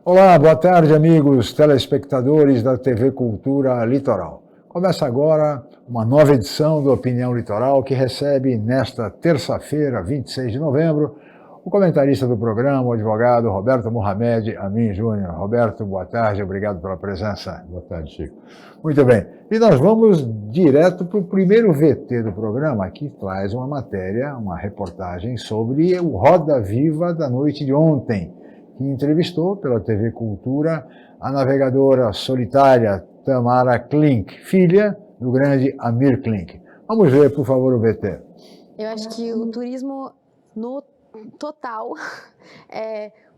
Olá, boa tarde, amigos telespectadores da TV Cultura Litoral. Começa agora uma nova edição do Opinião Litoral, que recebe nesta terça-feira, 26 de novembro, o comentarista do programa, o advogado Roberto Mohamed Amin Júnior. Roberto, boa tarde, obrigado pela presença. Boa tarde, Chico. Muito bem. E nós vamos direto para o primeiro VT do programa, que traz uma matéria, uma reportagem sobre o Roda Viva da noite de ontem, que entrevistou pela TV Cultura a navegadora solitária Tamara Klink, filha do grande Amir Klink. Vamos ver, por favor, o VT. Eu acho que o turismo no total,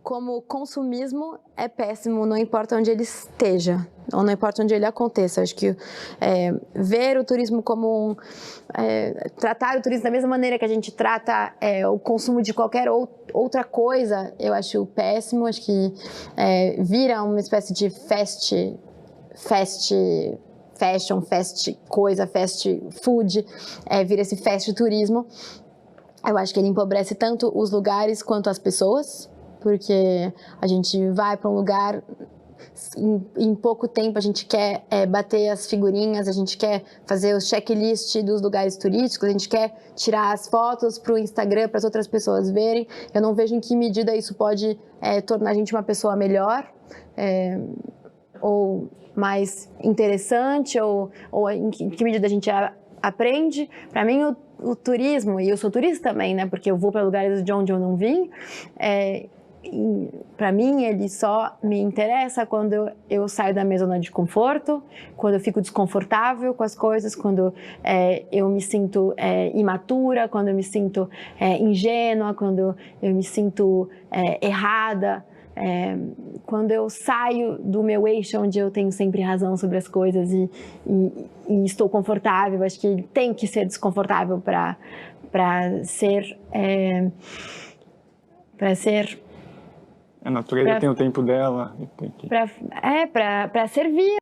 como consumismo, é péssimo, não importa onde ele esteja, ou não importa onde ele aconteça. Acho que ver o turismo como tratar o turismo da mesma maneira que a gente trata o consumo de qualquer outra coisa, eu acho péssimo. Acho que vira uma espécie de fast fashion, fast coisa, fast food, vira esse fast turismo. Eu acho que ele empobrece tanto os lugares quanto as pessoas, porque a gente vai para um lugar, em pouco tempo a gente quer bater as figurinhas, a gente quer fazer o checklist dos lugares turísticos, a gente quer tirar as fotos para o Instagram para as outras pessoas verem. Eu não vejo em que medida isso pode tornar a gente uma pessoa melhor, ou mais interessante, ou em que medida a gente aprende. Para mim, o turismo, e eu sou turista também, né, porque eu vou para lugares de onde eu não vim, para mim ele só me interessa quando eu saio da minha zona de conforto, quando eu fico desconfortável com as coisas, quando eu me sinto imatura, quando eu me sinto ingênua, quando eu me sinto errada. Quando eu saio do meu eixo, onde eu tenho sempre razão sobre as coisas e estou confortável. Acho que tem que ser desconfortável para ser... A natureza tem o tempo dela. Para servir.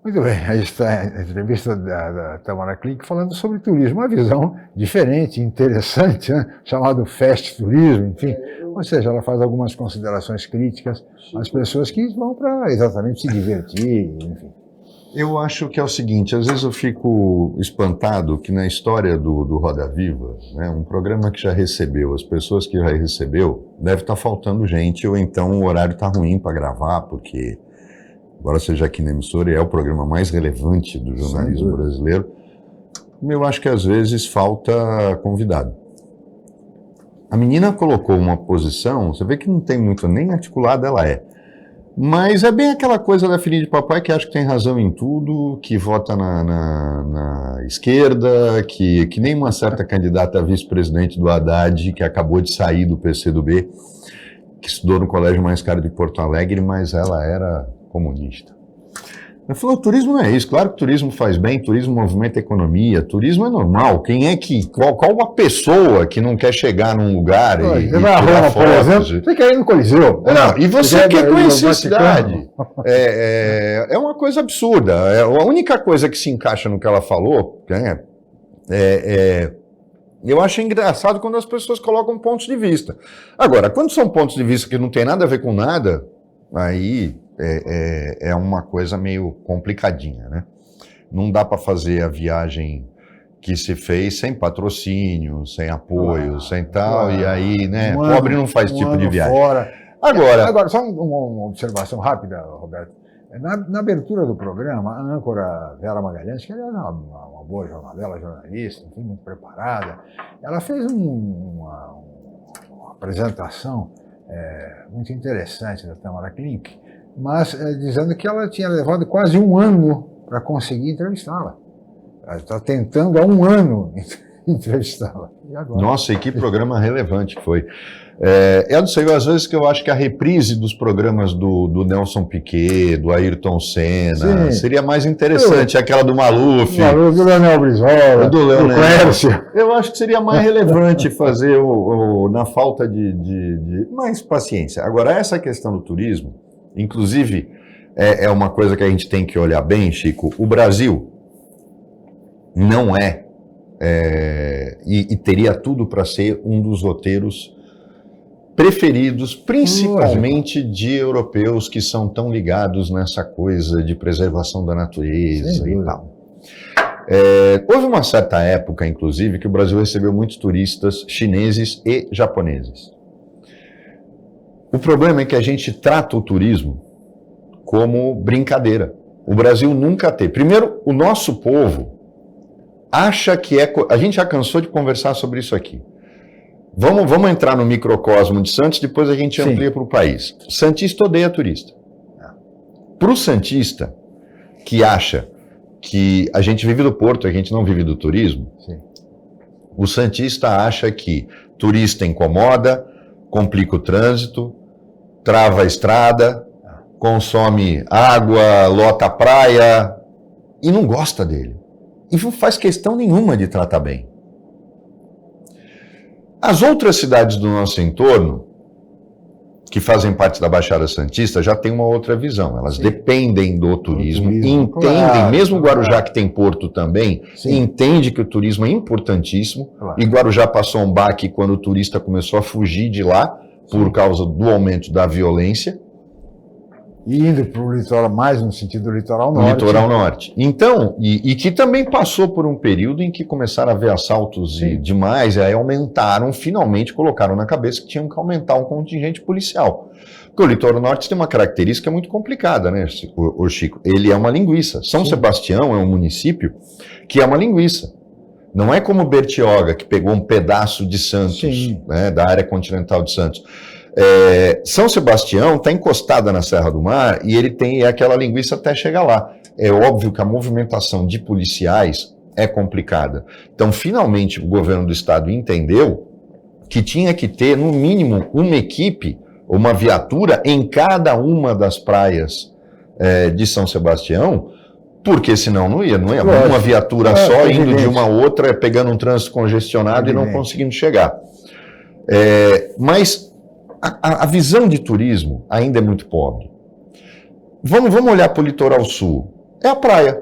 Muito bem, aí está a entrevista da Tamara Klink falando sobre turismo, uma visão diferente, interessante, né? Chamado fast turismo, enfim. Ou seja, ela faz algumas considerações críticas às pessoas que vão para exatamente se divertir, enfim. Eu acho que é o seguinte, às vezes eu fico espantado que na história do Roda Viva, né, um programa que já recebeu, as pessoas que já recebeu, deve estar faltando gente, ou então o horário está ruim para gravar, porque... embora seja aqui na emissora, é o programa mais relevante do jornalismo brasileiro, eu acho que às vezes falta convidado. A menina colocou uma posição, você vê que não tem muito, nem articulada ela é, mas é bem aquela coisa da filhinha de papai que acha que tem razão em tudo, que vota na esquerda, que nem uma certa candidata a vice-presidente do Haddad, que acabou de sair do PCdoB, que estudou no colégio mais caro de Porto Alegre, mas ela era comunista. Eu falei, o turismo não é isso, claro que o turismo faz bem, turismo movimenta a economia, turismo é normal, qual a pessoa que não quer chegar num lugar e vai a Roma, por exemplo, você quer ir no Coliseu. Não, e você quer conhecer a cidade. É uma coisa absurda, a única coisa que se encaixa no que ela falou, eu acho engraçado quando as pessoas colocam pontos de vista. Agora, quando são pontos de vista que não tem nada a ver com nada, aí é uma coisa meio complicadinha, né? Não dá para fazer a viagem que se fez sem patrocínio, sem apoio, sem tal, e aí, né, pobre não faz tipo de viagem. Fora. Agora, só uma observação rápida, Roberto. Na abertura do programa, a âncora Vera Magalhães, que é uma boa jornalista, enfim, muito preparada, ela fez uma apresentação muito interessante da Tamara Klink, mas dizendo que ela tinha levado quase um ano para conseguir entrevistá-la. Ela está tentando há um ano entrevistá-la. Nossa, e que programa relevante que foi. Eu não sei, às vezes que eu acho que a reprise dos programas do Nelson Piquet, do Ayrton Senna, seria mais interessante, aquela do Maluf. Do Leonel Brizola, do Clécio. Eu acho que seria mais relevante fazer na falta de mais paciência. Agora, essa questão do turismo, inclusive, é uma coisa que a gente tem que olhar bem, Chico. O Brasil não e teria tudo para ser um dos roteiros preferidos, principalmente de europeus que são tão ligados nessa coisa de preservação da natureza e tal. Houve uma certa época, inclusive, que o Brasil recebeu muitos turistas chineses e japoneses. O problema é que a gente trata o turismo como brincadeira. O Brasil nunca teve. Primeiro, o nosso povo acha que é... A gente já cansou de conversar sobre isso aqui. Vamos entrar no microcosmo de Santos, depois a gente amplia para o país. O santista odeia turista. Para o santista, que acha que a gente vive do porto, a gente não vive do turismo, sim, o santista acha que turista incomoda, complica o trânsito, trava a estrada, consome água, lota a praia e não gosta dele. E não faz questão nenhuma de tratar bem. As outras cidades do nosso entorno, que fazem parte da Baixada Santista, já têm uma outra visão. Elas sim, dependem do turismo, entendem, claro, mesmo Guarujá, que tem porto também, sim, entende que o turismo é importantíssimo, claro, e Guarujá passou um baque quando o turista começou a fugir de lá, por sim, causa do aumento da violência. E indo para o litoral, mais no sentido do litoral norte. Litoral norte. Então, e que também passou por um período em que começaram a haver assaltos demais, e aí aumentaram, finalmente colocaram na cabeça que tinham que aumentar um contingente policial. Porque o litoral norte tem uma característica muito complicada, né, o Chico? Ele é uma linguiça. São Sebastião é um município que é uma linguiça. Não é como Bertioga, que pegou um pedaço de Santos, né, da área continental de Santos. São Sebastião está encostada na Serra do Mar e ele tem aquela linguiça até chegar lá. É óbvio que a movimentação de policiais é complicada. Então, finalmente, o governo do estado entendeu que tinha que ter, no mínimo, uma equipe, uma viatura em cada uma das praias de São Sebastião, porque senão não ia uma viatura só indo de uma a outra, pegando um trânsito congestionado e não conseguindo chegar. Mas a visão de turismo ainda é muito pobre. Vamos olhar para o litoral sul. É a praia.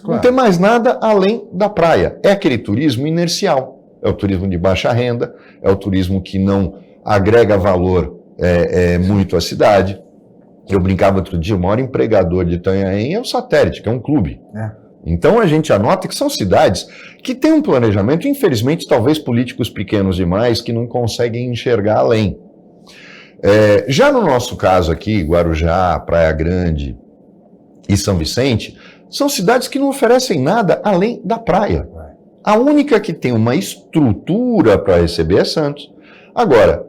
Claro. Não tem mais nada além da praia. É aquele turismo inercial. É o turismo de baixa renda, é o turismo que não agrega valor muito à cidade. Eu brincava outro dia, o maior empregador de Itanhaém é o Satélite, que é um clube. Então a gente anota que são cidades que têm um planejamento, infelizmente, talvez políticos pequenos demais, que não conseguem enxergar além. Já no nosso caso aqui, Guarujá, Praia Grande e São Vicente, são cidades que não oferecem nada além da praia. A única que tem uma estrutura para receber é Santos. Agora,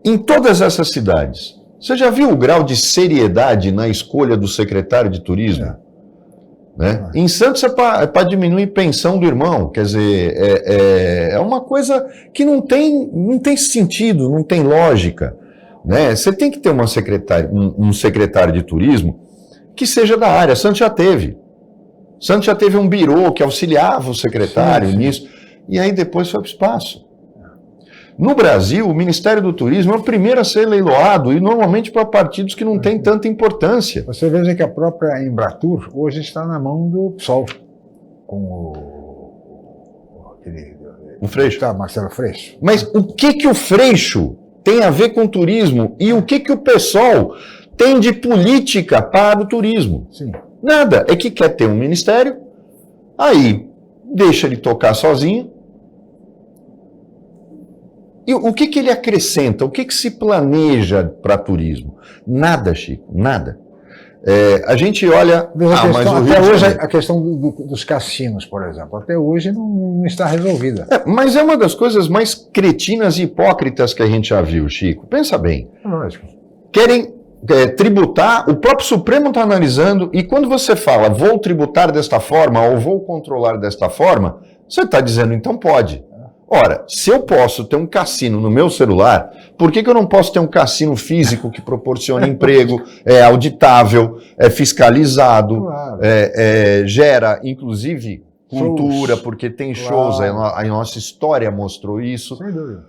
em todas essas cidades, você já viu o grau de seriedade na escolha do secretário de turismo? Né? Em Santos é para diminuir pensão do irmão, quer dizer, é uma coisa que não tem sentido, não tem lógica. Né? Você tem que ter um secretário de turismo que seja da área. Santos já teve. Santos já teve um birô que auxiliava o secretário nisso, e aí depois foi para o espaço. No Brasil, o Ministério do Turismo é o primeiro a ser leiloado, e normalmente para partidos que não têm tanta importância. Você veja que a própria Embratur hoje está na mão do PSOL, com o Freixo. Marcelo Freixo. Mas o que o Freixo tem a ver com turismo e o que o PSOL tem de política para o turismo? Sim. Nada. É que quer ter um ministério, aí deixa ele tocar sozinho. E o que ele acrescenta? O que se planeja para turismo? Nada, Chico, nada. A gente olha... mas até hoje a questão dos cassinos, por exemplo, até hoje não está resolvida. Mas é uma das coisas mais cretinas e hipócritas que a gente já viu, Chico. Pensa bem. Lógico. Querem tributar, o próprio Supremo está analisando, e quando você fala vou tributar desta forma ou vou controlar desta forma, você está dizendo então pode. Ora, se eu posso ter um cassino no meu celular, por que eu não posso ter um cassino físico que proporciona emprego, é auditável, é fiscalizado, claro, gera, inclusive, cultura, porque tem shows, claro, a nossa história mostrou isso. Sem dúvida.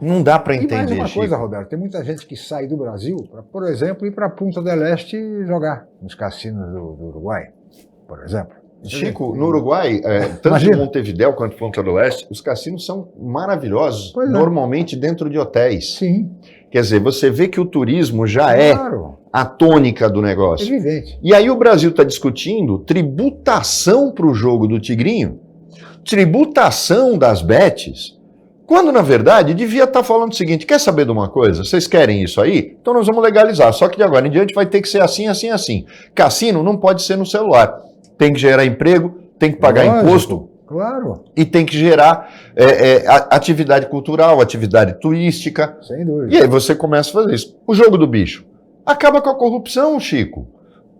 Não dá para entender, e mais uma Chico. coisa, Roberto, tem muita gente que sai do Brasil para, por exemplo, ir para Punta del Este jogar nos cassinos do Uruguai, por exemplo. Chico, no Uruguai, tanto Imagina. em Montevidéu quanto em Ponta do Este, os cassinos são maravilhosos, Pois é. normalmente dentro de hotéis. Sim, Quer dizer, você vê que o turismo já é claro, a tônica do negócio. evidente. E aí o Brasil está discutindo tributação para o jogo do Tigrinho, tributação das bets, quando na verdade devia estar falando o seguinte: quer saber de uma coisa? Vocês querem isso aí? Então nós vamos legalizar, só que de agora em diante vai ter que ser assim, assim, assim. Cassino não pode ser no celular, tem que gerar emprego, tem que pagar Lógico, imposto claro, e tem que gerar atividade cultural, atividade turística. sem dúvida. E aí você começa a fazer isso. O jogo do bicho acaba com a corrupção, Chico.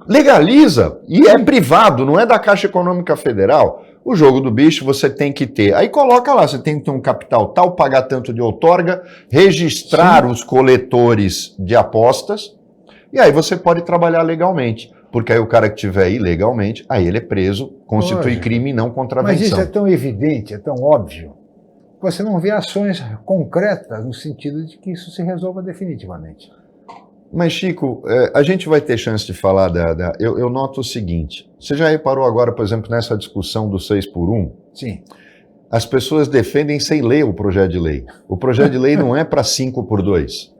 Legaliza, e é privado, não é da Caixa Econômica Federal. O jogo do bicho você tem que ter. Aí coloca lá, você tem que ter um capital tal, pagar tanto de outorga, registrar os coletores de apostas, e aí você pode trabalhar legalmente. Porque aí o cara que estiver ilegalmente, aí ele é preso, constitui Lógico. crime e não Mas contravenção. isso é tão evidente, é tão óbvio, você não vê ações concretas no sentido de que isso se resolva definitivamente. Mas, Chico, a gente vai ter chance de falar eu noto o seguinte, você já reparou agora, por exemplo, nessa discussão do 6x1? Sim, As pessoas defendem sem ler o projeto de lei. O projeto de lei não é para 5x2.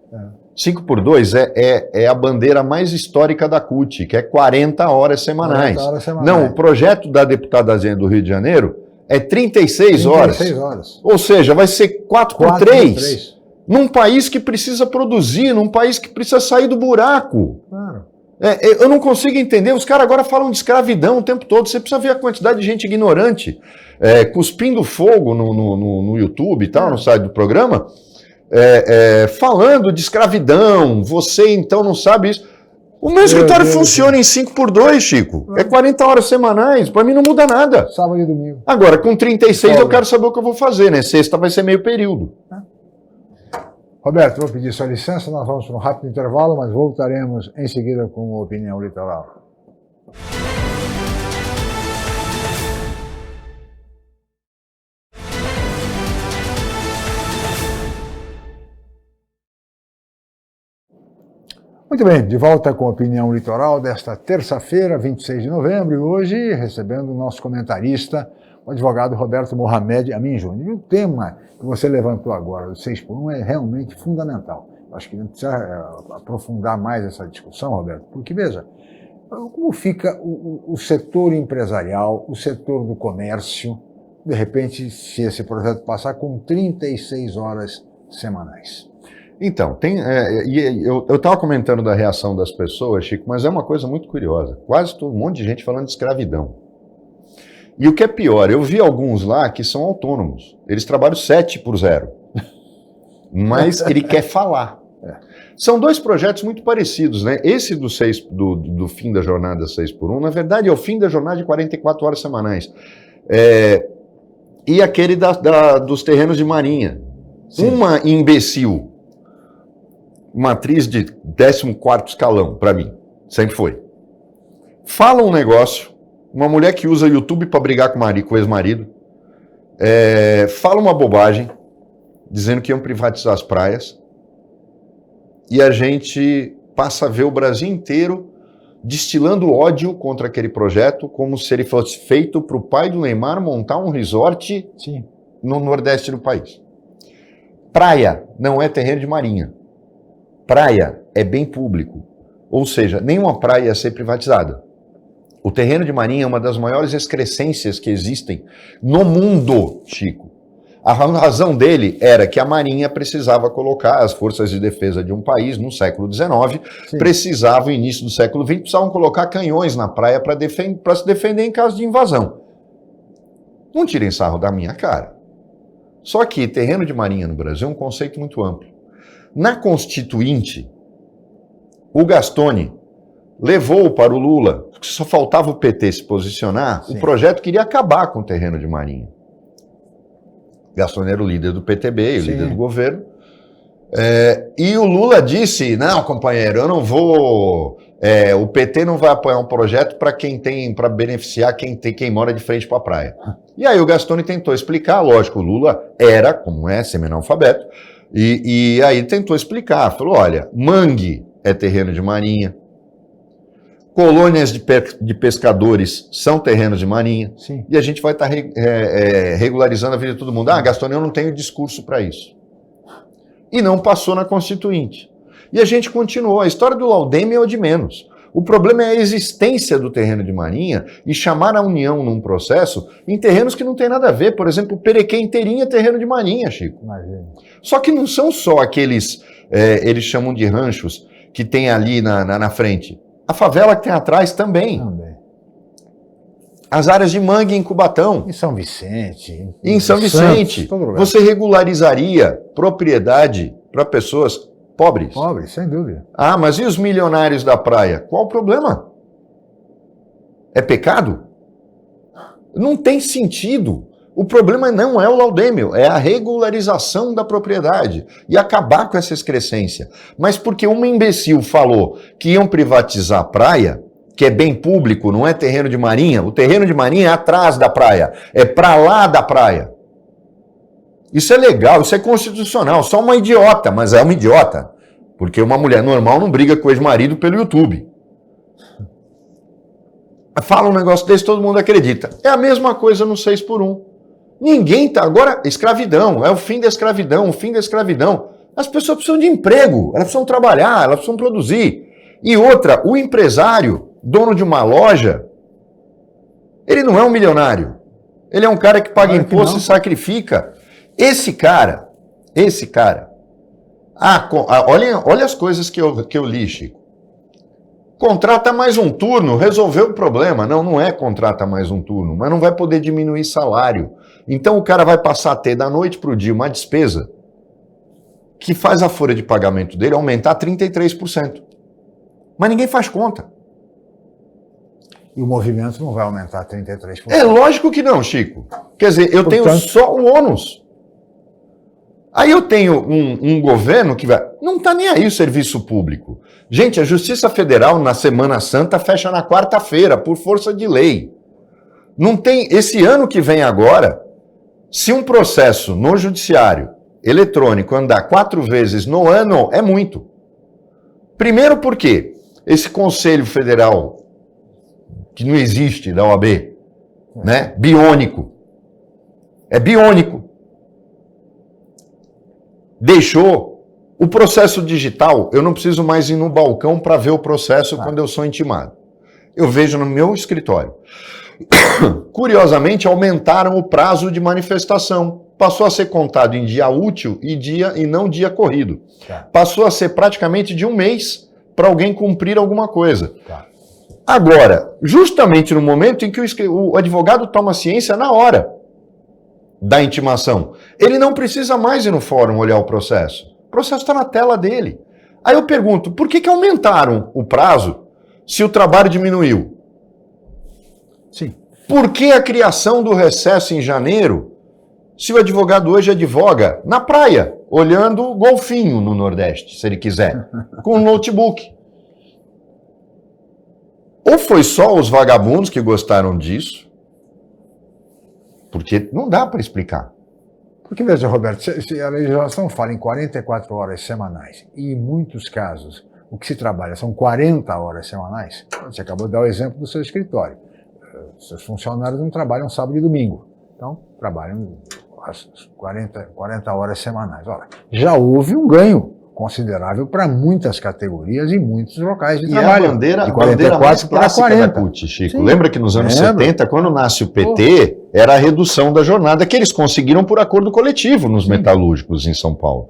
5x2 é a bandeira mais histórica da CUT, que é 40 horas semanais. 40 horas semanais. Não, o projeto da deputada Azena do Rio de Janeiro é 36 horas. 36 horas. Ou seja, vai ser 4x3. 4x3. Num país que precisa produzir, num país que precisa sair do buraco. Claro. Eu não consigo entender, os caras agora falam de escravidão o tempo todo, você precisa ver a quantidade de gente ignorante cuspindo fogo no YouTube e tal, no site do programa, falando de escravidão, você então não sabe isso. O meu escritório funciona em 5x2, Chico, é 40 horas semanais, para mim não muda nada. Sábado e domingo. Agora, com 36 eu quero saber o que eu vou fazer, né? Sexta vai ser meio período. Roberto, vou pedir sua licença, nós vamos para um rápido intervalo, mas voltaremos em seguida com a Opinião Litoral. Muito bem, de volta com a Opinião Litoral desta terça-feira, 26 de novembro, e hoje recebendo o nosso comentarista, o advogado Roberto Mohamed Amin Júnior. E o tema que você levantou agora, do 6x1, é realmente fundamental. Acho que a gente precisa aprofundar mais essa discussão, Roberto, porque, veja, como fica o setor empresarial, o setor do comércio, de repente, se esse projeto passar com 36 horas semanais? Então, eu estava comentando da reação das pessoas, Chico, mas é uma coisa muito curiosa. Quase um monte de gente falando de escravidão. E o que é pior, eu vi alguns lá que são autônomos. Eles trabalham 7x0. Mas ele quer falar. São dois projetos muito parecidos, né? Esse do fim da jornada 6x1, na verdade, é o fim da jornada de 44 horas semanais. E aquele dos terrenos de marinha. Sim. Uma imbecil, uma atriz de 14º escalão, para mim, sempre foi. Fala um negócio, uma mulher que usa YouTube para brigar com o ex-marido, fala uma bobagem, dizendo que iam privatizar as praias, e a gente passa a ver o Brasil inteiro destilando ódio contra aquele projeto, como se ele fosse feito para o pai do Neymar montar um resort no nordeste do país. Praia não é terreno de marinha. Praia é bem público, ou seja, nenhuma praia ia ser privatizada. O terreno de marinha é uma das maiores excrescências que existem no mundo, Chico. A razão dele era que a marinha precisava colocar as forças de defesa de um país no século XIX, precisavam, no início do século XX, precisavam colocar canhões na praia para se defender em caso de invasão. Não tirem sarro da minha cara. Só que terreno de marinha no Brasil é um conceito muito amplo. Na Constituinte, o Gastone levou para o Lula, só faltava o PT se posicionar, o projeto queria acabar com o terreno de marinha. Gastone era o líder do PTB, o líder do governo, e o Lula disse, não, companheiro, eu não vou, o PT não vai apoiar um projeto para beneficiar quem mora de frente para a praia. E aí o Gastone tentou explicar, lógico, o Lula era, como é, semi-analfabeto, e aí tentou explicar, falou, olha, mangue é terreno de marinha, colônias de pescadores são terrenos de marinha, Sim. e a gente vai estar regularizando a vida de todo mundo. Ah, Gastone, eu não tenho discurso para isso. E não passou na Constituinte. E a gente continuou. A história do Laudêmio é o de menos. O problema é a existência do terreno de marinha e chamar a União num processo em terrenos que não tem nada a ver. Por exemplo, o Perequê inteirinho é terreno de marinha, Chico. Imagina. Só que não são só aqueles, eles chamam de ranchos, que tem ali na frente. A favela que tem atrás também. Também. As áreas de mangue em Cubatão. Em São Vicente. Em São Vicente, todo lugar. você regularizaria propriedade para pessoas pobres. Pobre, sem dúvida. Ah, mas e os milionários da praia? Qual o problema? É pecado? Não tem sentido. O problema não é o laudêmio, é a regularização da propriedade e acabar com essa excrescência. Mas porque uma imbecil falou que iam privatizar a praia, que é bem público, não é terreno de marinha, o terreno de marinha é atrás da praia, é para lá da praia. Isso é legal, isso é constitucional, só uma idiota, mas é uma idiota. Porque uma mulher normal não briga com o ex-marido pelo YouTube. Fala um negócio desse, todo mundo acredita. É a mesma coisa no 6x1. Ninguém tá... Agora, escravidão, é o fim da escravidão, o fim da escravidão. As pessoas precisam de emprego, elas precisam trabalhar, elas precisam produzir. E outra, o empresário, dono de uma loja, ele não é um milionário. Ele é um cara que paga imposto e sacrifica. Esse cara... olha as coisas que eu li, Chico. Contrata mais um turno, resolveu o problema. Não é contrata mais um turno, mas não vai poder diminuir salário. Então o cara vai passar a ter da noite para o dia uma despesa que faz a folha de pagamento dele aumentar 33%. Mas ninguém faz conta. E o movimento não vai aumentar 33%. É lógico que não, Chico. Quer dizer, eu tenho só o ônus. Aí eu tenho um governo que vai... Não está nem aí o serviço público. Gente, a Justiça Federal na Semana Santa fecha na quarta-feira, por força de lei. Não tem... Esse ano que vem agora, se um processo no judiciário eletrônico andar 4 vezes no ano, é muito. Primeiro porque esse Conselho Federal, que não existe, da OAB, né? Biônico. É biônico. Deixou o processo digital, eu não preciso mais ir no balcão para ver o processo quando eu sou intimado. Eu vejo no meu escritório. Curiosamente, aumentaram o prazo de manifestação. Passou a ser contado em dia útil e não dia corrido. Passou a ser praticamente de 1 mês para alguém cumprir alguma coisa. Agora, justamente no momento em que o advogado toma ciência na hora da intimação, ele não precisa mais ir no fórum olhar o processo. O processo está na tela dele. Aí eu pergunto, por que aumentaram o prazo se o trabalho diminuiu? Sim. Por que a criação do recesso em janeiro, se o advogado hoje advoga na praia, olhando golfinho no Nordeste, se ele quiser, com um notebook? Ou foi só os vagabundos que gostaram disso? Porque não dá para explicar. Porque, veja, Roberto, se a legislação fala em 44 horas semanais, e em muitos casos o que se trabalha são 40 horas semanais, você acabou de dar o exemplo do seu escritório. Seus funcionários não trabalham sábado e domingo, então trabalham as 40 horas semanais. Olha, já houve um ganho considerável para muitas categorias e muitos locais de trabalho. A bandeira, de a bandeira mais 44 para clássica 40. da CUT, Chico. Sim. Lembra que nos anos 70, quando nasce o PT, era a redução da jornada que eles conseguiram por acordo coletivo nos metalúrgicos em São Paulo.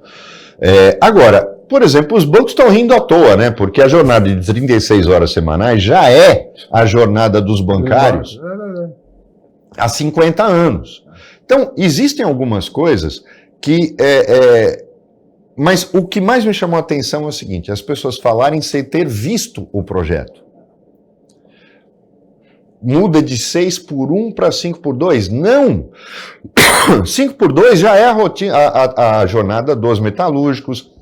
Agora, por exemplo, os bancos estão rindo à toa, né? Porque a jornada de 36 horas semanais já é a jornada dos bancários há 50 anos. Então, existem algumas coisas que... Mas o que mais me chamou a atenção é o seguinte, as pessoas falarem sem ter visto o projeto. Muda de 6x1 para 5x2? Não! 5x2 já é a rotina, a jornada dos metalúrgicos,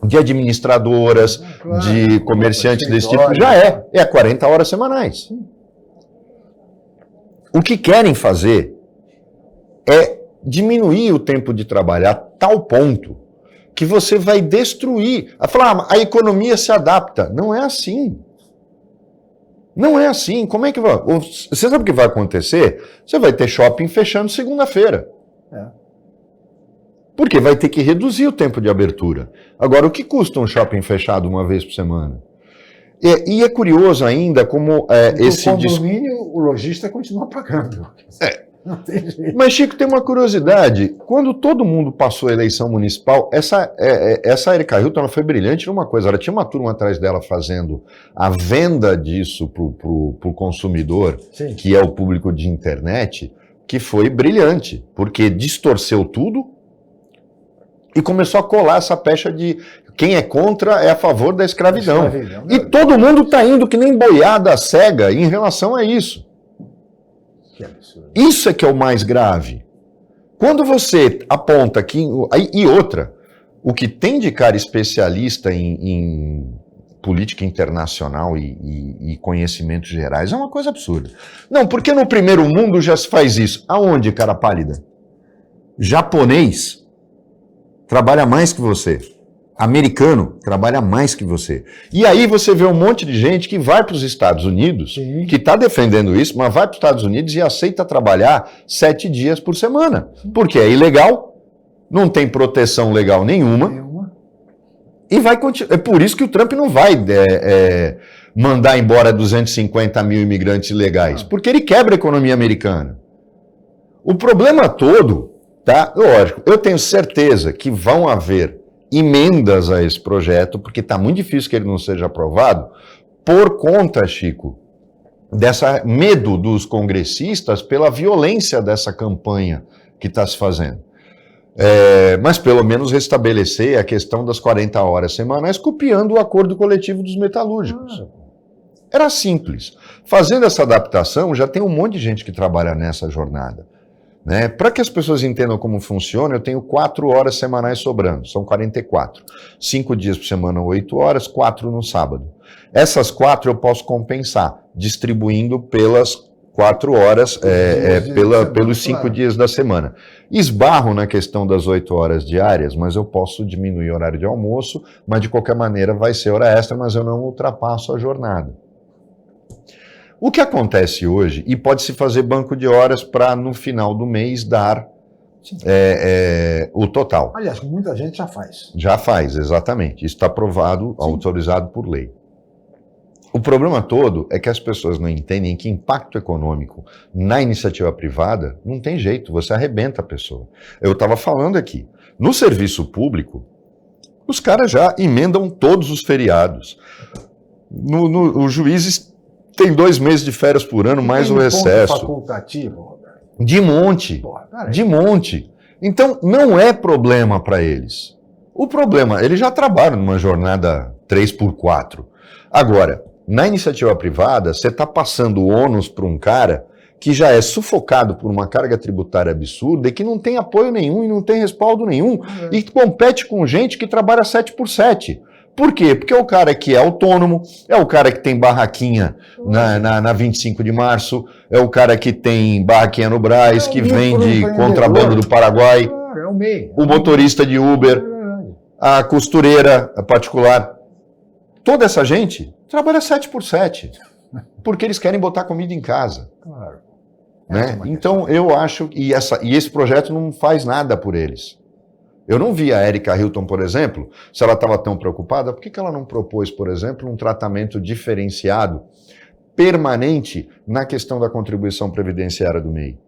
de administradoras, de comerciantes desse tipo, já é. É 40 horas semanais. O que querem fazer é diminuir o tempo de trabalho a tal ponto que você vai destruir. A falar, a economia se adapta. Não é assim. Não é assim. Como é que vai? Você sabe o que vai acontecer? Você vai ter shopping fechando segunda-feira. Porque vai ter que reduzir o tempo de abertura. Agora, o que custa um shopping fechado uma vez por semana? E é curioso ainda como esse... O condomínio, o lojista continua pagando. Não tem jeito. Mas, Chico, tem uma curiosidade. Quando todo mundo passou a eleição municipal, essa Erika Hilton ela foi brilhante numa coisa. Ela tinha uma turma atrás dela fazendo a venda disso para o consumidor, Sim. que é o público de internet, que foi brilhante, porque distorceu tudo e começou a colar essa pecha de quem é contra é a favor da escravidão. E todo mundo está indo que nem boiada cega em relação a isso. Isso é que é o mais grave. Quando você aponta que... E outra, o que tem de cara especialista em política internacional e conhecimentos gerais é uma coisa absurda. Não, porque no primeiro mundo já se faz isso. Aonde, cara pálida? Japonês trabalha mais que você. Americano trabalha mais que você. E aí você vê um monte de gente que vai para os Estados Unidos, Sim. que está defendendo isso, mas vai para os Estados Unidos e aceita trabalhar 7 dias por semana. Porque é ilegal, não tem proteção legal nenhuma. E vai continuar. É por isso que o Trump não vai mandar embora 250 mil imigrantes ilegais, porque ele quebra a economia americana. O problema todo, tá? Lógico, eu tenho certeza que vão haver emendas a esse projeto, porque está muito difícil que ele não seja aprovado, por conta, Chico, dessa medo dos congressistas pela violência dessa campanha que está se fazendo. Mas pelo menos restabelecer a questão das 40 horas semanais, copiando o acordo coletivo dos metalúrgicos. Era simples. Fazendo essa adaptação, já tem um monte de gente que trabalha nessa jornada. Né? Para que as pessoas entendam como funciona, eu tenho 4 horas semanais sobrando, são 44. 5 dias por semana, 8 horas, 4 no sábado. Essas 4 eu posso compensar, distribuindo pelas 4 horas, pelos 5 dias da semana. Esbarro na questão das 8 horas diárias, mas eu posso diminuir o horário de almoço, mas de qualquer maneira vai ser hora extra, mas eu não ultrapasso a jornada. O que acontece hoje, e pode-se fazer banco de horas para no final do mês dar o total. Aliás, muita gente já faz. Já faz, exatamente. Isso está aprovado, autorizado por lei. O problema todo é que as pessoas não entendem que impacto econômico na iniciativa privada não tem jeito, você arrebenta a pessoa. Eu estava falando aqui, no serviço público, os caras já emendam todos os feriados. Os juízes têm 2 meses de férias por ano, mais o recesso. Facultativo, Roberto. De monte. De monte. Então, não é problema para eles. O problema, eles já trabalham numa jornada 3x4. Agora, na iniciativa privada, você está passando o ônus para um cara que já é sufocado por uma carga tributária absurda e que não tem apoio nenhum e não tem respaldo nenhum e compete com gente que trabalha 7x7. Por quê? Porque é o cara que é autônomo, é o cara que tem barraquinha na 25 de março, é o cara que tem barraquinha no Brás, que vende contrabando do Paraguai, o motorista de Uber, a costureira particular. Toda essa gente trabalha 7x7, porque eles querem botar comida em casa. Claro. Né? Então eu acho que esse projeto não faz nada por eles. Eu não vi a Erika Hilton, por exemplo, se ela estava tão preocupada, por que ela não propôs, por exemplo, um tratamento diferenciado, permanente, na questão da contribuição previdenciária do MEI?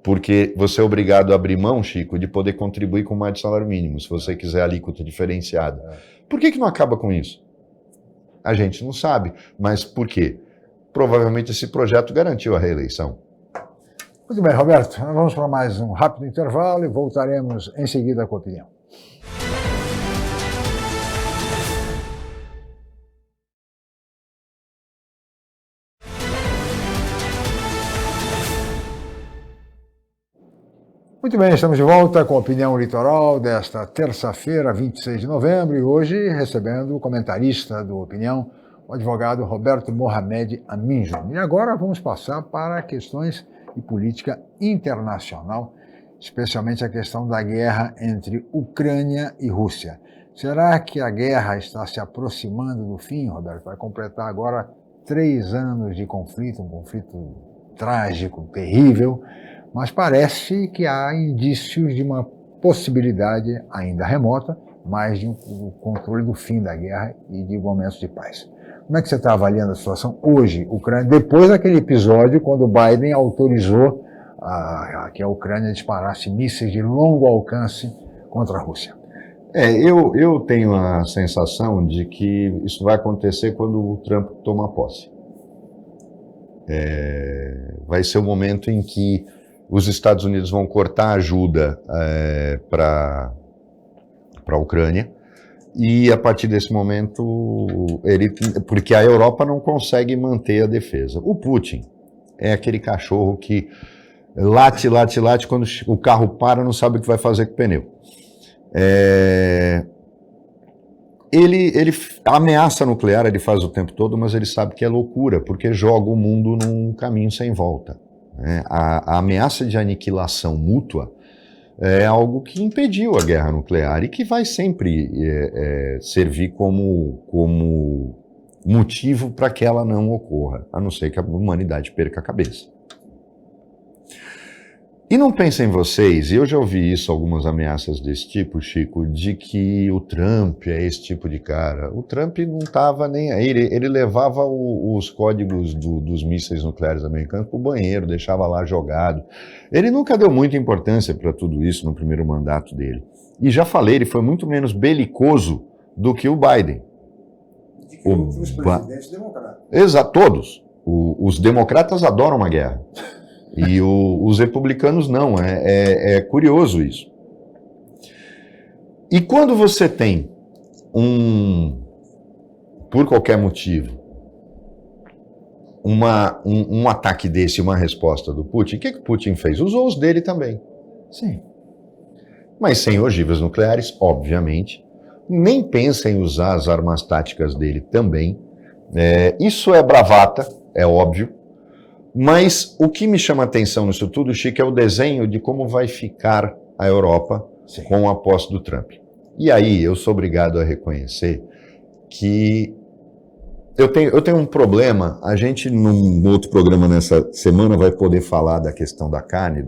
Porque você é obrigado a abrir mão, Chico, de poder contribuir com mais de salário mínimo, se você quiser alíquota diferenciada. Por que não acaba com isso? A gente não sabe. Mas por quê? Provavelmente esse projeto garantiu a reeleição. Muito bem, Roberto. Nós vamos para mais um rápido intervalo e voltaremos em seguida com a opinião. Muito bem, estamos de volta com a Opinião Litoral desta terça-feira, 26 de novembro, e hoje recebendo o comentarista do Opinião, o advogado Roberto Mohamed Amin Júnior. E agora vamos passar para questões de política internacional, especialmente a questão da guerra entre Ucrânia e Rússia. Será que a guerra está se aproximando do fim, Roberto? Vai completar agora 3 anos de conflito, um conflito trágico, terrível, mas parece que há indícios de uma possibilidade ainda remota, mas de um controle do fim da guerra e de momentos de paz. Como é que você está avaliando a situação hoje, Ucrânia, depois daquele episódio quando o Biden autorizou que a Ucrânia disparasse mísseis de longo alcance contra a Rússia? Eu tenho a sensação de que isso vai acontecer quando o Trump tomar posse. Vai ser o momento em que os Estados Unidos vão cortar ajuda para a Ucrânia, e a partir desse momento, porque a Europa não consegue manter a defesa. O Putin é aquele cachorro que late, quando o carro para, não sabe o que vai fazer com o pneu. Ele a ameaça nuclear ele faz o tempo todo, mas ele sabe que é loucura, porque joga o mundo num caminho sem volta. A ameaça de aniquilação mútua é algo que impediu a guerra nuclear e que vai sempre servir como motivo para que ela não ocorra, a não ser que a humanidade perca a cabeça. E não pensem vocês, e eu já ouvi isso, algumas ameaças desse tipo, Chico, de que o Trump é esse tipo de cara. O Trump não estava nem aí, ele levava os códigos dos mísseis nucleares americanos para o banheiro, deixava lá jogado. Ele nunca deu muita importância para tudo isso no primeiro mandato dele. E já falei, ele foi muito menos belicoso do que o Biden. Os presidentes democratas. Exato, todos. Os democratas adoram uma guerra. E os republicanos não, é curioso isso. E quando você tem por qualquer motivo, um ataque desse, uma resposta do Putin, o que o Putin fez? Usou os dele também. Sim. Mas sem ogivas nucleares, obviamente. Nem pensa em usar as armas táticas dele também. Isso é bravata, é óbvio. Mas o que me chama a atenção nisso tudo, Chico, é o desenho de como vai ficar a Europa Sim. com a posse do Trump. E aí eu sou obrigado a reconhecer que eu tenho um problema. A gente, num outro programa nessa semana, vai poder falar da questão da carne,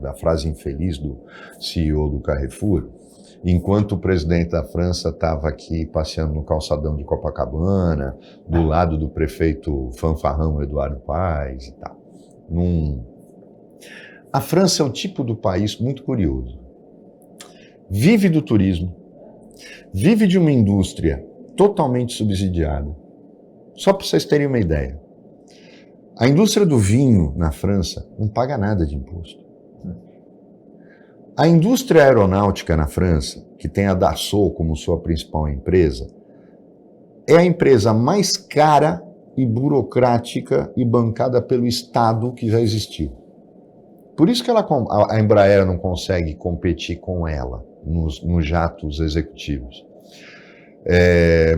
da frase infeliz do CEO do Carrefour, enquanto o presidente da França estava aqui passeando no calçadão de Copacabana, do lado do prefeito fanfarrão Eduardo Paes e tal. A França é um tipo do país muito curioso. Vive do turismo, vive de uma indústria totalmente subsidiada. Só para vocês terem uma ideia, a indústria do vinho na França não paga nada de imposto. A indústria aeronáutica na França, que tem a Dassault como sua principal empresa, é a empresa mais cara e burocrática e bancada pelo Estado que já existiu. Por isso que a Embraer não consegue competir com ela nos jatos executivos.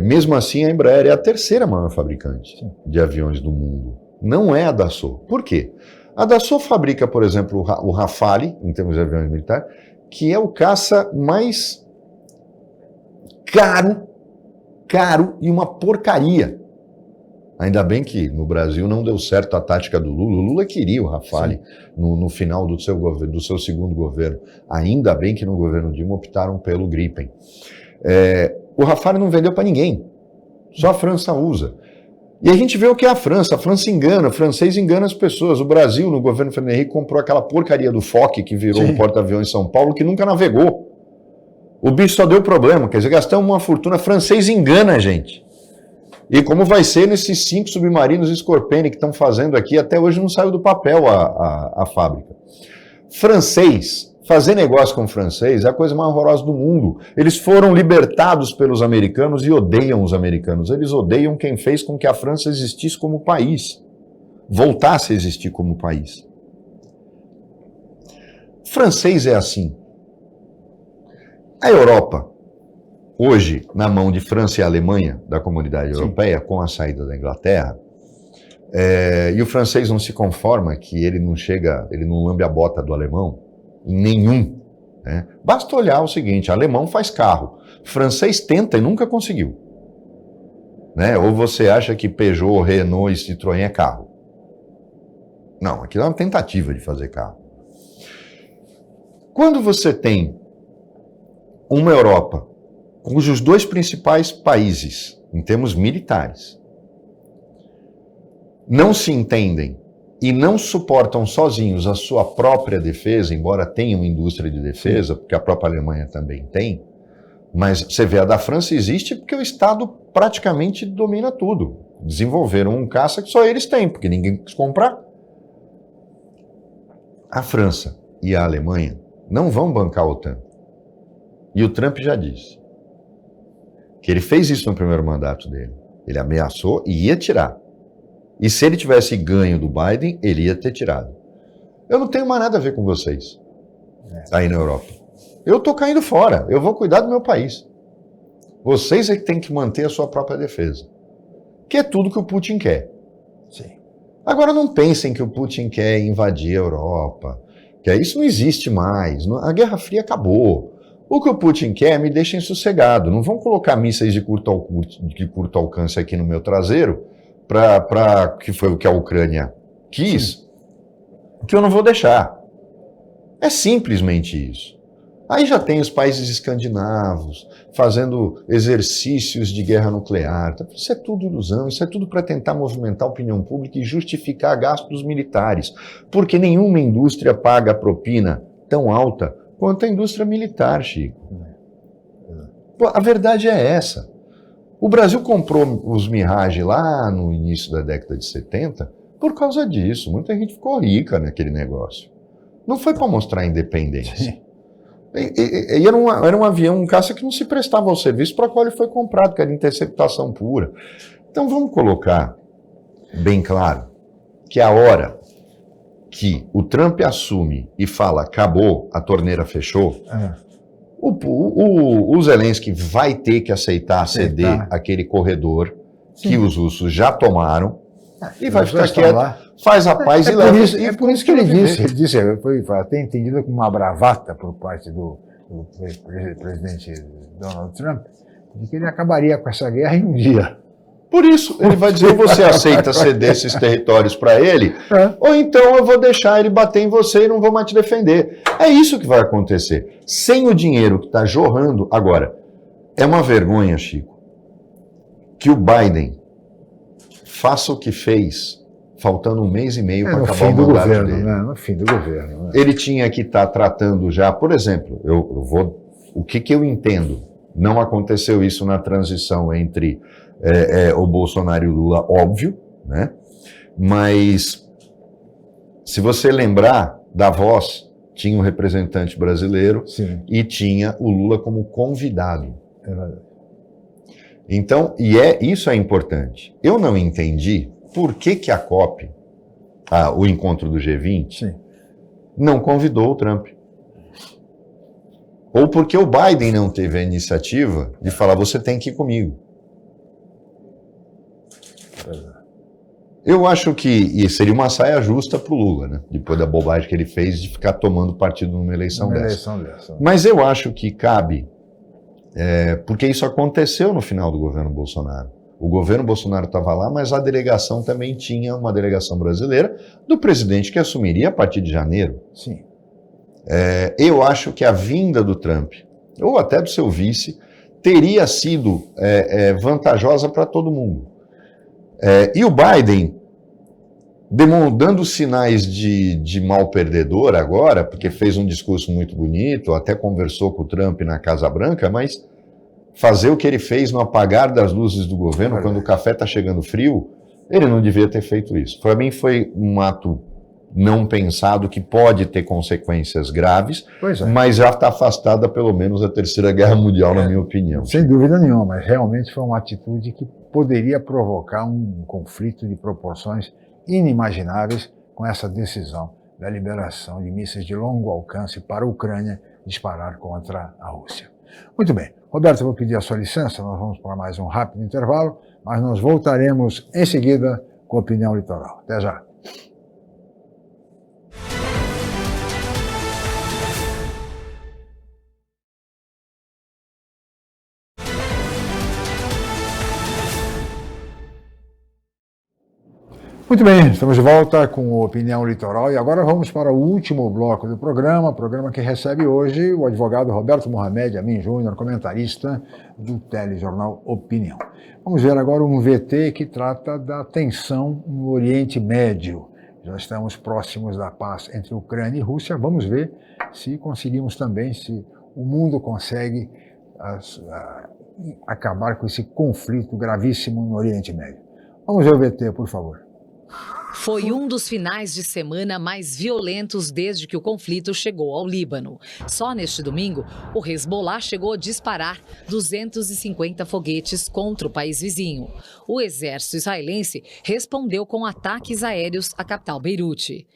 Mesmo assim, a Embraer é a terceira maior fabricante de aviões do mundo. Não é a Dassault. Por quê? A Dassault fabrica, por exemplo, o Rafale, em termos de aviões militares, que é o caça mais caro e uma porcaria. Ainda bem que no Brasil não deu certo a tática do Lula. O Lula queria o Rafale no final do seu segundo governo. Ainda bem que no governo Dilma optaram pelo Gripen. O Rafale não vendeu para ninguém. Só a França usa. E a gente vê o que é a França. A França engana, o francês engana as pessoas. O Brasil, no governo Fernando Henrique, comprou aquela porcaria do Fokker, que virou um porta-aviões em São Paulo, que nunca navegou. O bicho só deu problema. Quer dizer, gastamos uma fortuna. Francês engana a gente. E como vai ser nesses 5 submarinos Scorpene que estão fazendo aqui, até hoje não saiu do papel a fábrica. Francês, fazer negócio com francês é a coisa mais horrorosa do mundo. Eles foram libertados pelos americanos e odeiam os americanos. Eles odeiam quem fez com que a França existisse como país, voltasse a existir como país. Francês é assim. A Europa, hoje, na mão de França e Alemanha, da comunidade europeia, com a saída da Inglaterra, e o francês não se conforma que ele não lambe a bota do alemão, em nenhum. Né? Basta olhar o seguinte, alemão faz carro, francês tenta e nunca conseguiu. né? Ou você acha que Peugeot, Renault e Citroën é carro? Não, aquilo é uma tentativa de fazer carro. Quando você tem uma Europa cujos dois principais países, em termos militares, não se entendem e não suportam sozinhos a sua própria defesa, embora tenham indústria de defesa, porque a própria Alemanha também tem, mas você vê, a da França existe porque o Estado praticamente domina tudo. Desenvolveram um caça que só eles têm, porque ninguém quis comprar. A França e a Alemanha não vão bancar a OTAN. E o Trump já disse que ele fez isso no primeiro mandato dele. Ele ameaçou e ia tirar. E se ele tivesse ganho do Biden, ele ia ter tirado. Eu não tenho mais nada a ver com vocês aí na Europa. Eu estou caindo fora. Eu vou cuidar do meu país. Vocês é que têm que manter a sua própria defesa. Que é tudo que o Putin quer. Sim. Agora não pensem que o Putin quer invadir a Europa. Que isso não existe mais. A Guerra Fria acabou. O que o Putin quer, me deixem sossegado. Não vão colocar mísseis de curto alcance aqui no meu traseiro, que foi o que a Ucrânia quis, que eu não vou deixar. É simplesmente isso. Aí já tem os países escandinavos fazendo exercícios de guerra nuclear. Isso é tudo ilusão, isso é tudo para tentar movimentar a opinião pública e justificar gastos militares. Porque nenhuma indústria paga propina tão alta quanto a indústria militar, Chico. Pô, a verdade é essa. O Brasil comprou os Mirage lá no início da década de 70 por causa disso. Muita gente ficou rica naquele negócio. Não foi para mostrar independência. E era um avião, um caça que não se prestava ao serviço para o qual ele foi comprado, que era interceptação pura. Então vamos colocar bem claro que a hora que o Trump assume e fala, acabou, a torneira fechou, o Zelensky vai ter que aceitar ceder aquele corredor que os russos já tomaram e vai ficar quieto, faz a paz e leva. É por isso que ele disse, foi até entendido como uma bravata por parte do presidente Donald Trump, de que ele acabaria com essa guerra em um dia. Por isso, ele vai dizer, você aceita ceder esses territórios para ele, ou então eu vou deixar ele bater em você e não vou mais te defender. É isso que vai acontecer. Sem o dinheiro que está jorrando. Agora, é uma vergonha, Chico, que o Biden faça o que fez, faltando um mês e meio para acabar o mandato dele. No fim do governo. Ele tinha que estar tratando já, por exemplo, o que eu entendo, não aconteceu isso na transição entre o Bolsonaro e o Lula, óbvio, né? Mas se você lembrar, Davos tinha um representante brasileiro. Sim. E tinha o Lula como convidado. Então, isso é importante. Eu não entendi por que a COP, o encontro do G20, não convidou o Trump. Ou porque o Biden não teve a iniciativa de falar, você tem que ir comigo. Eu acho que seria uma saia justa para o Lula, né? Depois da bobagem que ele fez de ficar tomando partido numa eleição dessa. Mas eu acho que cabe, porque isso aconteceu no final do governo Bolsonaro. O governo Bolsonaro estava lá, mas a delegação também tinha uma delegação brasileira do presidente que assumiria a partir de janeiro. Sim. Eu acho que a vinda do Trump, ou até do seu vice, teria sido vantajosa para todo mundo. E o Biden, dando sinais de mal perdedor agora, porque fez um discurso muito bonito, até conversou com o Trump na Casa Branca, mas fazer o que ele fez no apagar das luzes do governo, quando o café está chegando frio, ele não devia ter feito isso. Para mim foi um ato não pensado que pode ter consequências graves, mas já está afastada pelo menos a Terceira Guerra Mundial, na minha opinião. Sem dúvida nenhuma, mas realmente foi uma atitude que poderia provocar um conflito de proporções inimagináveis com essa decisão da liberação de mísseis de longo alcance para a Ucrânia disparar contra a Rússia. Muito bem. Roberto, eu vou pedir a sua licença, nós vamos para mais um rápido intervalo, mas nós voltaremos em seguida com a Opinião Litoral. Até já. Muito bem, estamos de volta com o Opinião Litoral e agora vamos para o último bloco do programa que recebe hoje o advogado Roberto Mohamed Amin Júnior, comentarista do telejornal Opinião. Vamos ver agora um VT que trata da tensão no Oriente Médio. Já estamos próximos da paz entre Ucrânia e Rússia. Vamos ver se conseguimos também, se o mundo consegue acabar com esse conflito gravíssimo no Oriente Médio. Vamos ver o VT, por favor. Foi um dos finais de semana mais violentos desde que o conflito chegou ao Líbano. Só neste domingo, o Hezbollah chegou a disparar 250 foguetes contra o país vizinho. O exército israelense respondeu com ataques aéreos à capital Beirute.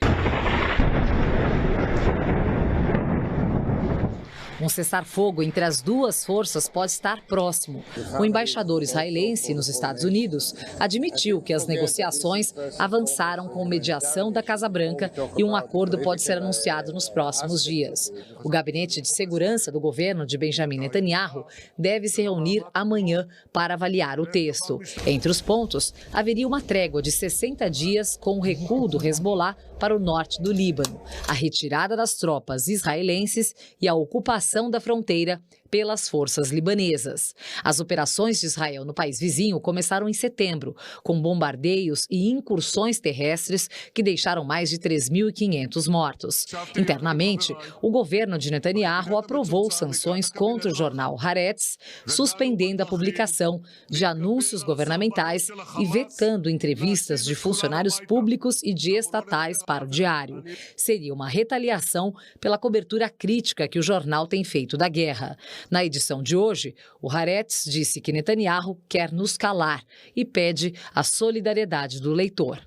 Um cessar-fogo entre as duas forças pode estar próximo. O embaixador israelense nos Estados Unidos admitiu que as negociações avançaram com mediação da Casa Branca e um acordo pode ser anunciado nos próximos dias. O gabinete de segurança do governo de Benjamin Netanyahu deve se reunir amanhã para avaliar o texto. Entre os pontos, haveria uma trégua de 60 dias com o recuo do Hezbollah para o norte do Líbano, a retirada das tropas israelenses e a ocupação da fronteira pelas forças libanesas. As operações de Israel no país vizinho começaram em setembro, com bombardeios e incursões terrestres que deixaram mais de 3.500 mortos. Internamente, o governo de Netanyahu aprovou sanções contra o jornal Haaretz, suspendendo a publicação de anúncios governamentais e vetando entrevistas de funcionários públicos e de estatais para o diário. Seria uma retaliação pela cobertura crítica que o jornal tem feito da guerra. Na edição de hoje, o Haaretz disse que Netanyahu quer nos calar e pede a solidariedade do leitor.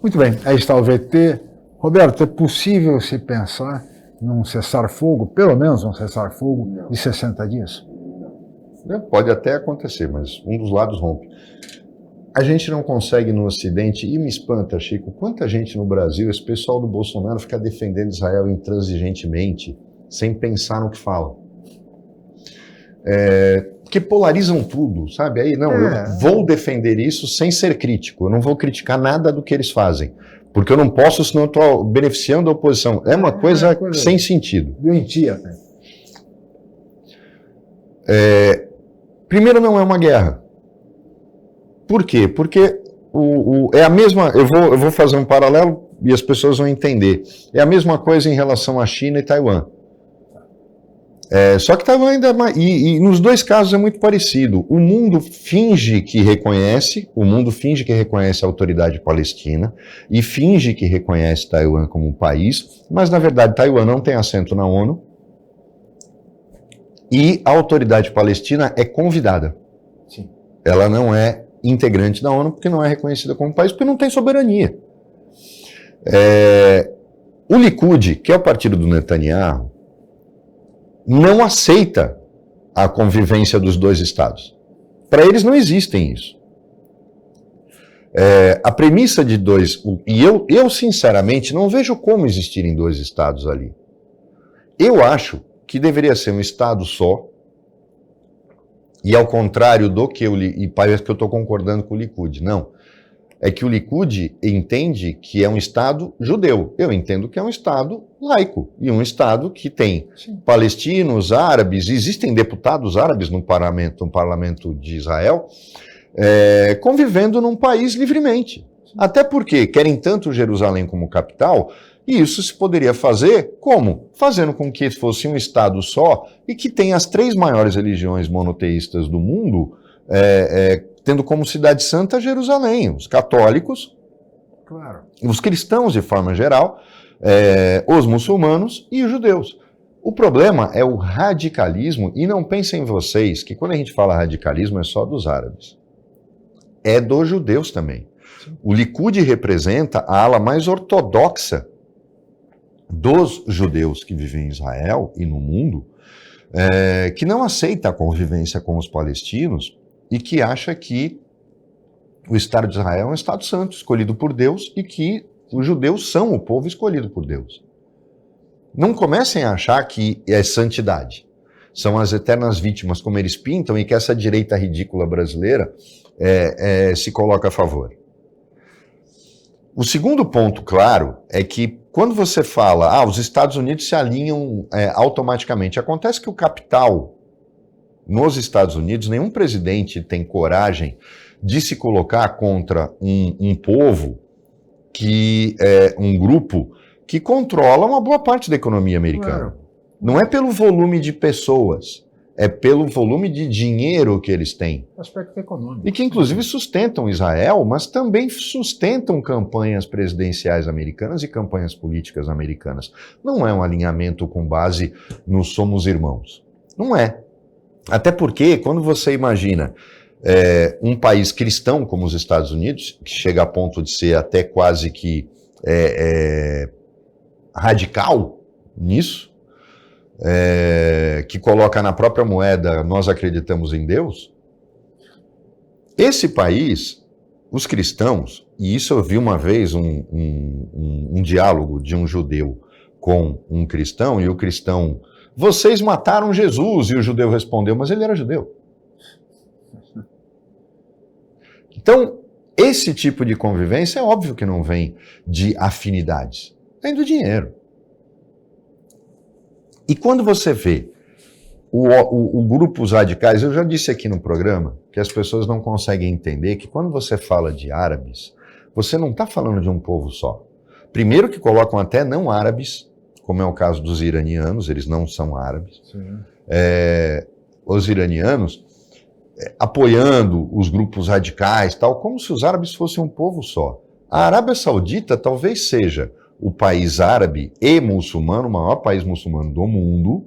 Muito bem, aí está o VT. Roberto, é possível se pensar num cessar-fogo, pelo menos um cessar-fogo de 60 dias? Pode até acontecer, mas um dos lados rompe. A gente não consegue no Ocidente, e me espanta, Chico, quanta gente no Brasil, esse pessoal do Bolsonaro fica defendendo Israel intransigentemente, sem pensar no que fala. Porque polarizam tudo, sabe? Aí, não, eu vou defender isso sem ser crítico, eu não vou criticar nada do que eles fazem, porque eu não posso, senão eu estou beneficiando a oposição. É uma coisa sem sentido. Doentia, né? Primeiro, não é uma guerra. Por quê? Porque é a mesma... Eu vou fazer um paralelo e as pessoas vão entender. É a mesma coisa em relação à China e Taiwan. Só que Taiwan ainda mais... E nos dois casos é muito parecido. O mundo finge que reconhece a autoridade palestina e finge que reconhece Taiwan como um país, mas na verdade Taiwan não tem assento na ONU e a autoridade palestina é convidada. Sim. Ela não é integrante da ONU porque não é reconhecida como país, porque não tem soberania. O Likud, que é o partido do Netanyahu, não aceita a convivência dos dois estados. Para eles não existem isso. A premissa de dois... E eu sinceramente não vejo como existirem dois estados ali. Eu acho que deveria ser um estado só, e ao contrário do que e parece que eu estou concordando com o Likud. Não. É que o Likud entende que é um Estado judeu. Eu entendo que é um Estado laico. E um Estado que tem palestinos, árabes, existem deputados árabes no parlamento de Israel, convivendo num país livremente. Até porque querem tanto Jerusalém como capital, e isso se poderia fazer como? Fazendo com que fosse um Estado só e que tem as 3 maiores religiões monoteístas do mundo, tendo como cidade santa Jerusalém, os católicos, claro, os cristãos de forma geral, os muçulmanos e os judeus. O problema é o radicalismo, e não pensem vocês que quando a gente fala radicalismo é só dos árabes. É dos judeus também. O Likud representa a ala mais ortodoxa dos judeus que vivem em Israel e no mundo, que não aceita a convivência com os palestinos e que acha que o Estado de Israel é um Estado santo, escolhido por Deus, e que os judeus são o povo escolhido por Deus. Não comecem a achar que é santidade. são as eternas vítimas, como eles pintam, e que essa direita ridícula brasileira se coloca a favor. O segundo ponto, claro, é que quando você fala, os Estados Unidos se alinham automaticamente, acontece que o capital nos Estados Unidos, nenhum presidente tem coragem de se colocar contra um povo, um grupo que controla uma boa parte da economia americana. Claro. Não é pelo volume de pessoas, é pelo volume de dinheiro que eles têm. Aspecto econômico. E que inclusive sustentam Israel, mas também sustentam campanhas presidenciais americanas e campanhas políticas americanas. Não é um alinhamento com base no somos irmãos. Não é. Até porque, quando você imagina um país cristão como os Estados Unidos, que chega a ponto de ser até quase que radical nisso, que coloca na própria moeda, nós acreditamos em Deus, esse país, os cristãos, e isso eu vi uma vez um diálogo de um judeu com um cristão, e o cristão, vocês mataram Jesus, e o judeu respondeu, mas ele era judeu. Então, esse tipo de convivência é óbvio que não vem de afinidades, vem do dinheiro. E quando você vê o grupos radicais, eu já disse aqui no programa que as pessoas não conseguem entender que quando você fala de árabes, você não está falando de um povo só. Primeiro que colocam até não árabes, como é o caso dos iranianos, eles não são árabes. Os iranianos apoiando os grupos radicais, tal, como se os árabes fossem um povo só. A Arábia Saudita talvez seja o país árabe e muçulmano, o maior país muçulmano do mundo,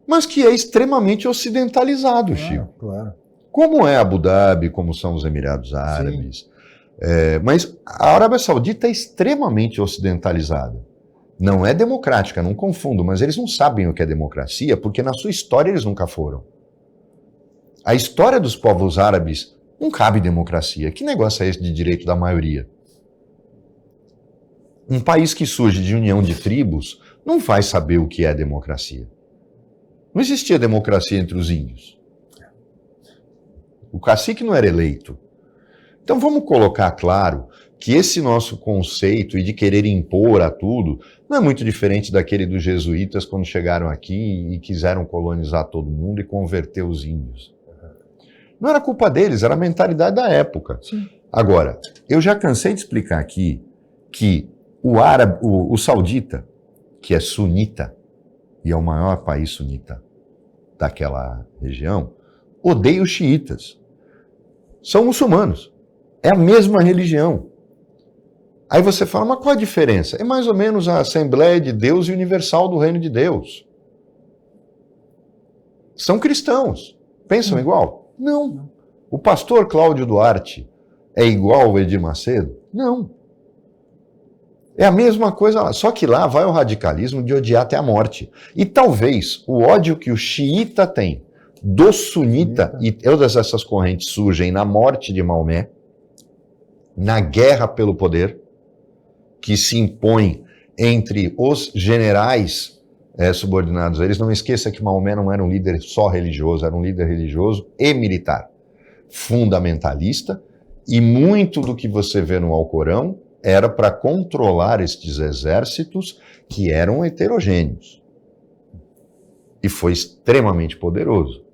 mas que é extremamente ocidentalizado, Chico. Claro. Como é Abu Dhabi, como são os Emirados Árabes. Mas a Arábia Saudita é extremamente ocidentalizada. Não é democrática, não confundo, mas eles não sabem o que é democracia, porque na sua história eles nunca foram. A história dos povos árabes não cabe democracia. Que negócio é esse de direito da maioria? Um país que surge de união de tribos não vai saber o que é democracia. Não existia democracia entre os índios. O cacique não era eleito. Então vamos colocar claro que esse nosso conceito e de querer impor a tudo não é muito diferente daquele dos jesuítas quando chegaram aqui e quiseram colonizar todo mundo e converter os índios. Não era culpa deles, era a mentalidade da época. Sim. Agora, eu já cansei de explicar aqui que o saudita, que é sunita, e é o maior país sunita daquela região, odeia os xiitas. São muçulmanos. É a mesma religião. Aí você fala, mas qual a diferença? É mais ou menos a Assembleia de Deus e Universal do Reino de Deus. São cristãos. Pensam igual? Não. O pastor Cláudio Duarte é igual ao Edir Macedo? Não. É a mesma coisa lá, só que lá vai o radicalismo de odiar até a morte. E talvez o ódio que o xiita tem do sunita, e todas essas correntes surgem na morte de Maomé, na guerra pelo poder, que se impõe entre os generais subordinados a eles. Não esqueça que Maomé não era um líder só religioso, era um líder religioso e militar, fundamentalista, e muito do que você vê no Alcorão era para controlar estes exércitos que eram heterogêneos. E foi extremamente poderoso.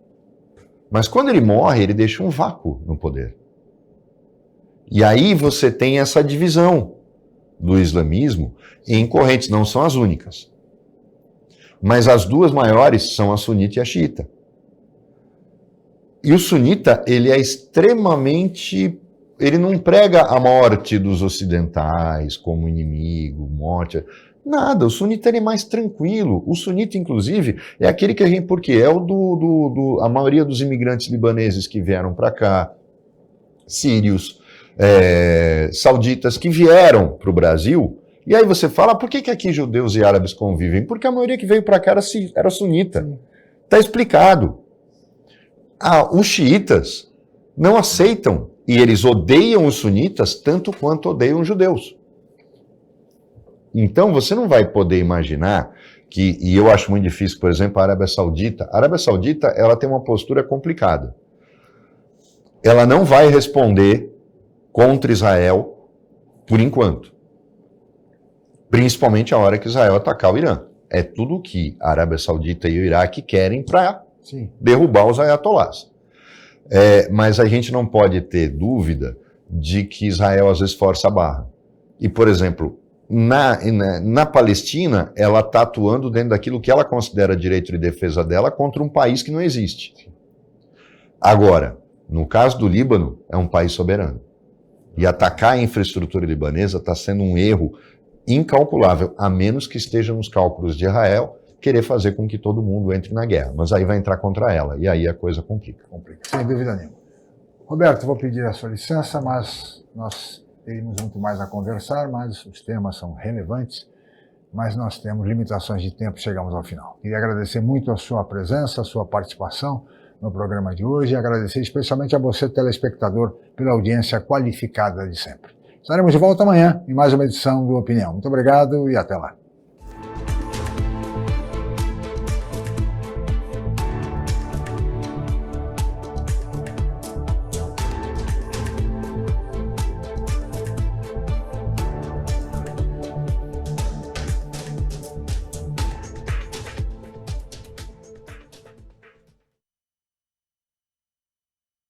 Mas quando ele morre, ele deixa um vácuo no poder. E aí você tem essa divisão do islamismo em correntes, não são as únicas. Mas as duas maiores são a sunita e a xiita. E o sunita, ele é extremamente... Ele não prega a morte dos ocidentais como inimigo, morte... Nada, o sunita ele é mais tranquilo. O sunita, inclusive, é aquele que a gente... Porque é a maioria dos imigrantes libaneses que vieram para cá, sírios, sauditas que vieram para o Brasil. E aí você fala, por que aqui judeus e árabes convivem? Porque a maioria que veio para cá era sunita. Está explicado. Os xiitas não aceitam, e eles odeiam os sunitas tanto quanto odeiam os judeus. Então você não vai poder imaginar e eu acho muito difícil, por exemplo, a Arábia Saudita. A Arábia Saudita, ela tem uma postura complicada. Ela não vai responder contra Israel por enquanto. Principalmente a hora que Israel atacar o Irã. É tudo o que a Arábia Saudita e o Iraque querem para derrubar os ayatolás. Mas a gente não pode ter dúvida de que Israel às vezes força a barra. E, por exemplo, na Palestina, ela está atuando dentro daquilo que ela considera direito de defesa dela contra um país que não existe. Agora, no caso do Líbano, é um país soberano. E atacar a infraestrutura libanesa está sendo um erro incalculável, a menos que esteja nos cálculos de Israel querer fazer com que todo mundo entre na guerra. Mas aí vai entrar contra ela, e aí a coisa complica. Sem dúvida nenhuma. Roberto, vou pedir a sua licença, mas nós teríamos muito mais a conversar, mas os temas são relevantes, mas nós temos limitações de tempo, chegamos ao final. Queria agradecer muito a sua presença, a sua participação no programa de hoje e agradecer especialmente a você, telespectador, pela audiência qualificada de sempre. Estaremos de volta amanhã em mais uma edição do Opinião. Muito obrigado e até lá.